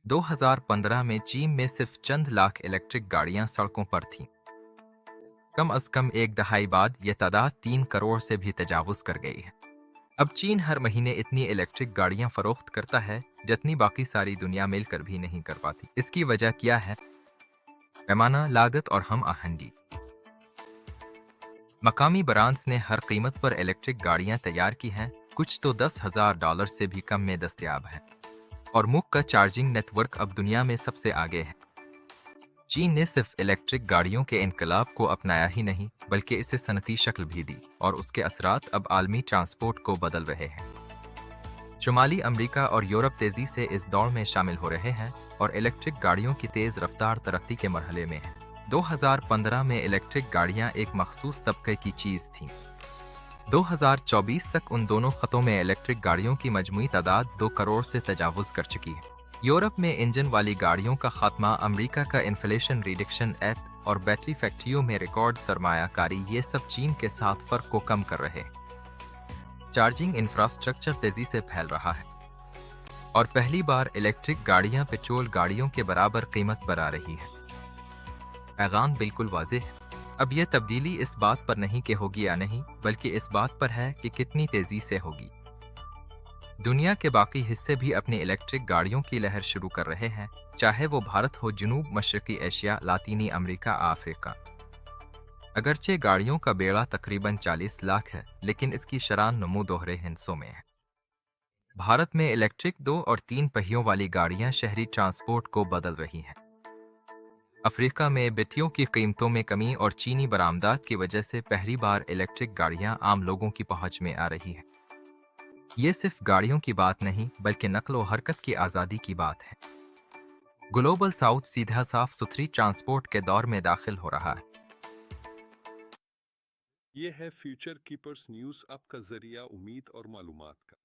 2015 में चीन में सिर्फ चंद लाख इलेक्ट्रिक गाड़ियां सड़कों पर थीं। कम अज कम एक दहाई बाद यह तादाद 3 करोड़ से भी तजावुज कर गई है। अब चीन हर महीने इतनी इलेक्ट्रिक गाड़ियां फरोख्त करता है जितनी बाकी सारी दुनिया मिलकर भी नहीं कर पाती। इसकी वजह क्या है? पैमाना, लागत और हम आहंगी। मकामी ब्रांड्स ने हर कीमत पर इलेक्ट्रिक गाड़ियां तैयार की हैं, कुछ तो $10,000 से भी कम में दस्तयाब है। और मुख्य का चार्जिंग नेटवर्क अब दुनिया में सबसे आगे है। चीन ने सिर्फ इलेक्ट्रिक गाड़ियों के इनकलाब को अपनाया ही नहीं, बल्कि इसे सनती शक्ल भी दी और उसके असरात अब आलमी ट्रांसपोर्ट को बदल रहे हैं। शुमाली अमेरिका और यूरोप तेजी से इस दौड़ में शामिल हो रहे हैं और इलेक्ट्रिक गाड़ियों की तेज रफ्तार तरक्की के मरहले में है। 2015 में इलेक्ट्रिक गाड़ियां एक मखसूस तबके की चीज थीं। 2024 तक उन दोनों खतों में इलेक्ट्रिक गाड़ियों की मजमूई तादाद 2 करोड़ से तजावुज कर चुकी है। यूरोप में इंजन वाली गाड़ियों का खात्मा, अमेरिका का इन्फ्लेशन रिडक्शन एक्ट और बैटरी फैक्ट्रियों में रिकॉर्ड सरमायाकारी, ये सब चीन के साथ फर्क को कम कर रहे हैं। चार्जिंग इंफ्रास्ट्रक्चर तेजी से फैल रहा है और पहली बार इलेक्ट्रिक गाड़ियां पेट्रोल गाड़ियों के बराबर कीमत पर आ रही है। पैगाम बिल्कुल वाज़ेह है। अब यह तब्दीली इस बात पर नहीं कि होगी या नहीं, बल्कि इस बात पर है कि कितनी तेजी से होगी। दुनिया के बाकी हिस्से भी अपनी इलेक्ट्रिक गाड़ियों की लहर शुरू कर रहे हैं, चाहे वो भारत हो, जनूब मशरकी एशिया, लातीनी अमेरिका, अफ्रीका। अगरचे गाड़ियों का बेड़ा तकरीबन 40 लाख है, लेकिन इसकी शरान नमू दोहरे हिस्सों में है। भारत में इलेक्ट्रिक 2 और 3 पहियों वाली गाड़ियां शहरी ट्रांसपोर्ट को बदल रही हैं। अफ्रीका में बेटियों की कीमतों में कमी और चीनी बरामदात की वजह से पहली बार इलेक्ट्रिक गाड़ियां आम लोगों की पहुंच में आ रही हैं। ये सिर्फ गाड़ियों की बात नहीं, बल्कि नकल व हरकत की आज़ादी की बात है। ग्लोबल साउथ सीधा साफ सुथरी ट्रांसपोर्ट के दौर में दाखिल हो रहा है। ये है फ्यूचर कीपर्स न्यूज़, आपका जरिया उम्मीद और मालूमात का।